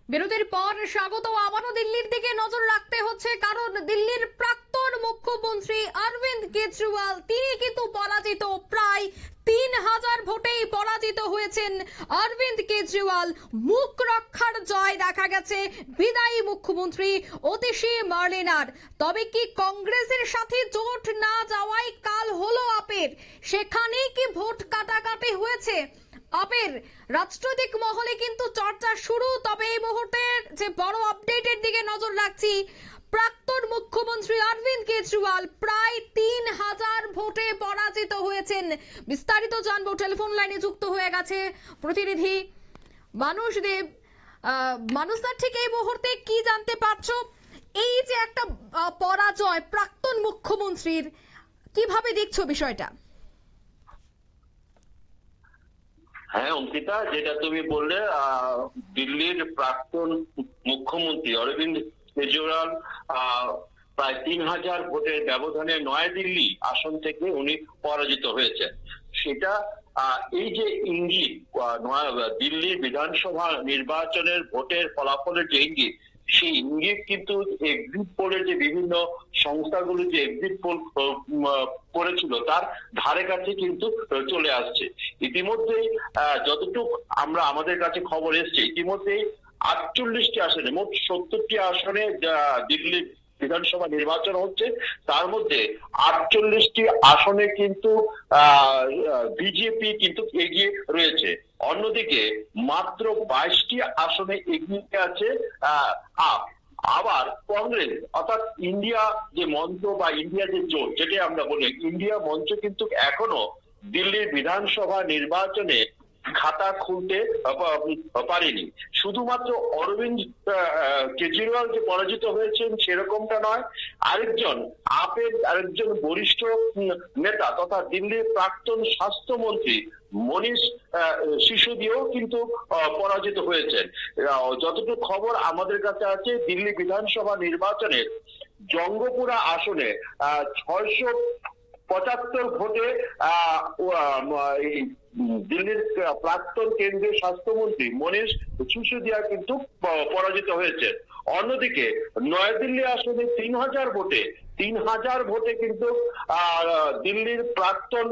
বিরতির পর স্বাগত। আবারও দিল্লির দিকে নজর রাখতে হচ্ছে, কারণ দিল্লির প্রাক্তন মুখ্যমন্ত্রী অরবিন্দ কেজরিওয়াল তিনি কিন্তু পরাজিত। প্রায় 3000 ভোটেই পরাজিত হয়েছেন অরবিন্দ কেজরিওয়াল। মুখ রক্ষার জয় দেখা গেছে বিদায়ী মুখ্যমন্ত্রী অতিশী মার্লেনার। তবে কি কংগ্রেসের সাথে জোট না যাওয়াই কাল হলো আপের? সেখানেই কি ভোট কাটাকাটি হয়েছে? আপের রাজনৈতিক মহলে কিন্তু চর্চা শুরু। তবে এই মুহূর্তের যে বড় আপডেটের দিকে নজর রাখছি, প্রাক্তন মুখ্যমন্ত্রী অরবিন্দ কেজরিওয়াল প্রায় 3000 ভোটে পরাজিত হয়েছেন। বিস্তারিত জানবো, টেলিফোন লাইনে যুক্ত হয়ে গেছে প্রতিনিধি মানুষ দেব। মানুষদার, ঠিক এই মুহূর্তে কি জানতে পারছো? এই যে একটা পরাজয় প্রাক্তন মুখ্যমন্ত্রীর, কিভাবে দেখছো বিষয়টা? হ্যাঁ অঙ্কিতা, যেটা তুমি বললে, দিল্লির প্রাক্তন মুখ্যমন্ত্রী অরবিন্দ কেজরিওয়াল প্রায় 3000 ভোটের ব্যবধানে নয়াদিল্লি আসন থেকে উনি পরাজিত হয়েছেন। সেটা এই যে ইঙ্গিত, দিল্লির বিধানসভা নির্বাচনের ভোটের ফলাফলের যে ইঙ্গিত, সেই ইঙ্গিত কিন্তু এক্সিট পোলের যে বিভিন্ন সংস্থাগুলো যে এক্সিট পোল করেছিল তার ধারে কাছে কিন্তু চলে আসছে। ইতিমধ্যে যতটুকু আমাদের কাছে খবর এসছে, ইতিমধ্যে 48টি আসনে, মোট 70টি আসনে দিল্লির বিধানসভা নির্বাচন হচ্ছে। তার মধ্যে 48টি আসনে কিন্তু বিজেপি কিন্তু এগিয়ে রয়েছে। অন্যদিকে মাত্র 22টি আসনে এগিয়ে আছে আপ। আবার কংগ্রেস, অর্থাৎ ইন্ডিয়া যে মঞ্চ বা ইন্ডিয়া যে জোট, যেটা আমরা বলি ইন্ডিয়া মঞ্চ, কিন্তু এখনো দিল্লির বিধানসভা নির্বাচনে খাতা খুলতে পারেনি। শুধুমাত্র অরবিন্দ কেজরিওয়াল যে পরাজিত হয়েছেন সেরকমটা নয়, আরেকজন বরিষ্ঠ নেতা তথা দিল্লির প্রাক্তন স্বাস্থ্যমন্ত্রী মনীষ সিসোদিয়াও কিন্তু পরাজিত হয়েছেন। যতটুকু খবর আমাদের কাছে আছে, দিল্লি বিধানসভা নির্বাচনের জঙ্গপুরা আসনে 675 ভোটে দিল্লির প্রাক্তন কেন্দ্রীয় স্বাস্থ্যমন্ত্রী মনীষ সিসোদিয়া কিন্তু পরাজিত হয়েছে। অন্যদিকে নয়াদিল্লি আসনে 3000 ভোটে কিন্তু দিল্লির প্রাক্তন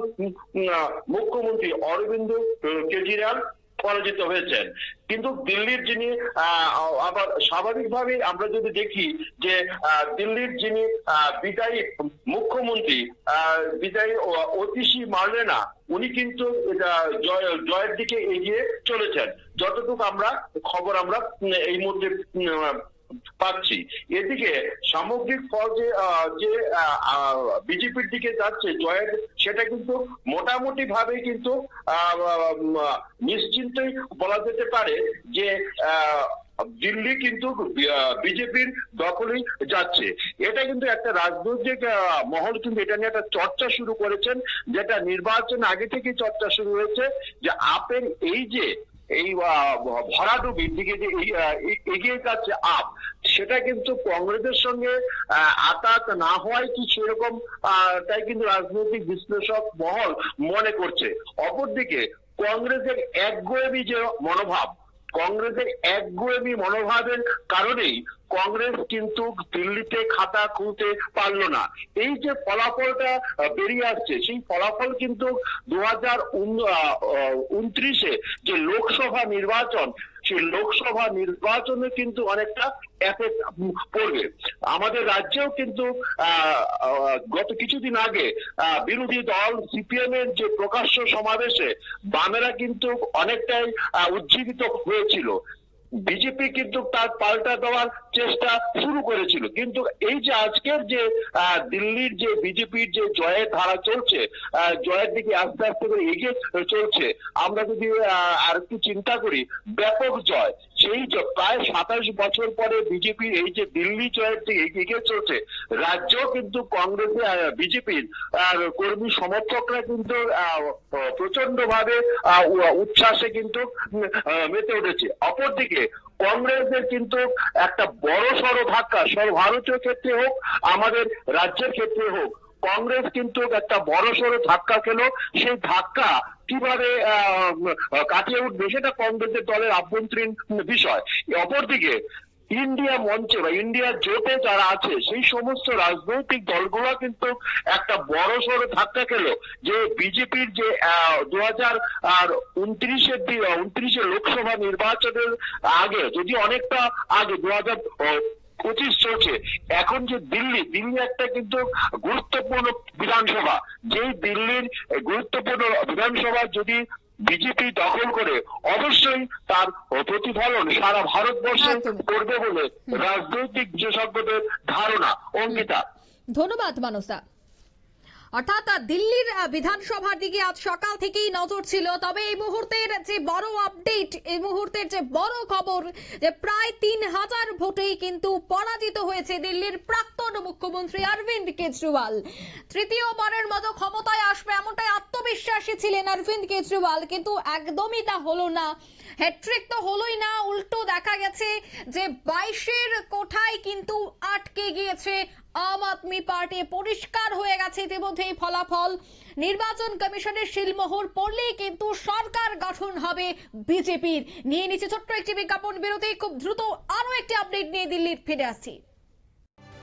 মুখ্যমন্ত্রী অরবিন্দ কেজরিওয়াল পরাজিত হয়েছেন। কিন্তু দিল্লির যিনি আবার স্বাভাবিকভাবে আমরা যদি দেখি যে দিল্লির যিনি বিদায়ী মুখ্যমন্ত্রী বিদায়ী অতিশী মার্লেনা, উনি কিন্তু জয়ের দিকে এগিয়ে চলেছেন। যতটুকু খবর আমরা এই মুহূর্তে পাচ্ছি। এদিকে সামগ্রিক ফল যে বিজেপির দিকে যাচ্ছে জয়ের, সেটা কিন্তু মোটামুটি ভাবে কিন্তু নিশ্চিন্তই বলা যেতে পারে যে দিল্লি কিন্তু বিজেপির দখলেই যাচ্ছে। এটা কিন্তু একটা রাজনৈতিক মহল কিন্তু এটা নিয়ে একটা চর্চা শুরু করেছেন, যেটা নির্বাচন আগে থেকে চর্চা শুরু হয়েছে, যে আপের এই ভরাডুবির দিকে যে এগিয়ে যাচ্ছে আপ, সেটা কিন্তু কংগ্রেসের সঙ্গে আতাত না হওয়ায় কি সেরকম তাই কিন্তু রাজনৈতিক বিশ্লেষক মহল মনে করছে। অপরদিকে কংগ্রেসের একগুঁয়েমি মনোভাবের কারণেই কংগ্রেস কিন্তু দিল্লিতে খাতা খুলতে পারলো না। এই যে ফলাফলটা বেরিয়ে আসছে, সেই ফলাফল কিন্তু 2029-এ যে লোকসভা নির্বাচন, সেই লোকসভা নির্বাচনে কিন্তু অনেকটা এফেক্ট পড়বে। আমাদের রাজ্যেও কিন্তু গত কিছুদিন আগে বিরোধী দল সিপিএম এর যে প্রকাশ্য সমাবেশে বামেরা কিন্তু অনেকটাই উজ্জীবিত হয়েছিল। বিজেপি কিন্তু তার পাল্টা দেওয়ার চেষ্টা শুরু করেছিল। কিন্তু এই যে আজকের যে দিল্লির যে বিজেপির যে জয়ের ধারা চলছে, জয়ের দিকে আস্তে আস্তে করে এগিয়ে চলছে। আমরা যদি আর একটু চিন্তা করি, ব্যাপক জয়, সেই প্রায় 27 বছর পরে বিজেপির এই যে দিল্লি জয়ের দিকে এগিয়ে চলছে। রাজ্যেও কিন্তু কংগ্রেসের বিজেপির কর্মী সমর্থকরা কিন্তু প্রচন্ড ভাবে উচ্ছ্বাসে কিন্তু মেতে উঠেছে। অপরদিকে কংগ্রেসের কিন্তু একটা বড় সড় ধাক্কা, সর্বভারতীয় ক্ষেত্রে হোক, আমাদের রাজ্যের ক্ষেত্রে হোক, কংগ্রেস কিন্তু একটা বড়সড় ধাক্কা খেলো। সেই ধাক্কা কিভাবে কাটিয়ে উঠবে সেটা কংগ্রেসের দলের আভ্যন্তরীণ বিষয়। অপরদিকে ইন্ডিয়া মঞ্চে বা ইন্ডিয়া জোটে যারা আছে সেই সমস্ত রাজনৈতিক দলগুলো কিন্তু একটা বড়সড় ধাক্কা খেলো, যে বিজেপির যে 2029 লোকসভা নির্বাচনের আগে, যদি অনেকটা আগে 2025 চলছে, এখন যে দিল্লি একটা কিন্তু গুরুত্বপূর্ণ বিধানসভা, যেই দিল্লির গুরুত্বপূর্ণ বিধানসভা যদি বিজেপি দখল করে অবশ্যই তার প্রতিফলন সারা ভারতবর্ষে পড়বে বলে রাজনৈতিক বিশেষজ্ঞদের ধারণা। অঙ্কিতা, ধন্যবাদ মানসদা। অর্থাৎ দিল্লির বিধানসভার দিকে আজ সকাল থেকেই নজর ছিল, তবে এই মুহূর্তের যে বড় আপডেট, এই মুহূর্তের যে বড় খবর, যে প্রায় 3000 ভোটেই কিন্তু পরাজিত হয়েছে দিল্লির প্রাক্তন মুখ্যমন্ত্রী অরবিন্দ কেজরিওয়াল। তৃতীয়বারের মতো ক্ষমতায় আসবে এমনটাই আত্মবিশ্বাসী ছিলেন অরবিন্দ কেজরিওয়াল, কিন্তু একদমই তা হলো না। হ্যাট্রিক তো হলোই না, উল্টো দেখা গেছে যে 22-এর কোঠায় কিন্তু আটকে গিয়েছে আম আদমি পার্টি। পরিষ্কার হয়ে গেছে ইতিমধ্যেই ফলাফল। নির্বাচন কমিশনের শিলমোহর পড়লেই কিন্তু সরকার গঠন হবে বিজেপির। নিয়ে নিচ্ছে ছোট্ট একটি বিজ্ঞাপন বিরতি, খুব দ্রুত আরো একটি আপডেট নিয়ে দিল্লির ফিরে আসছি।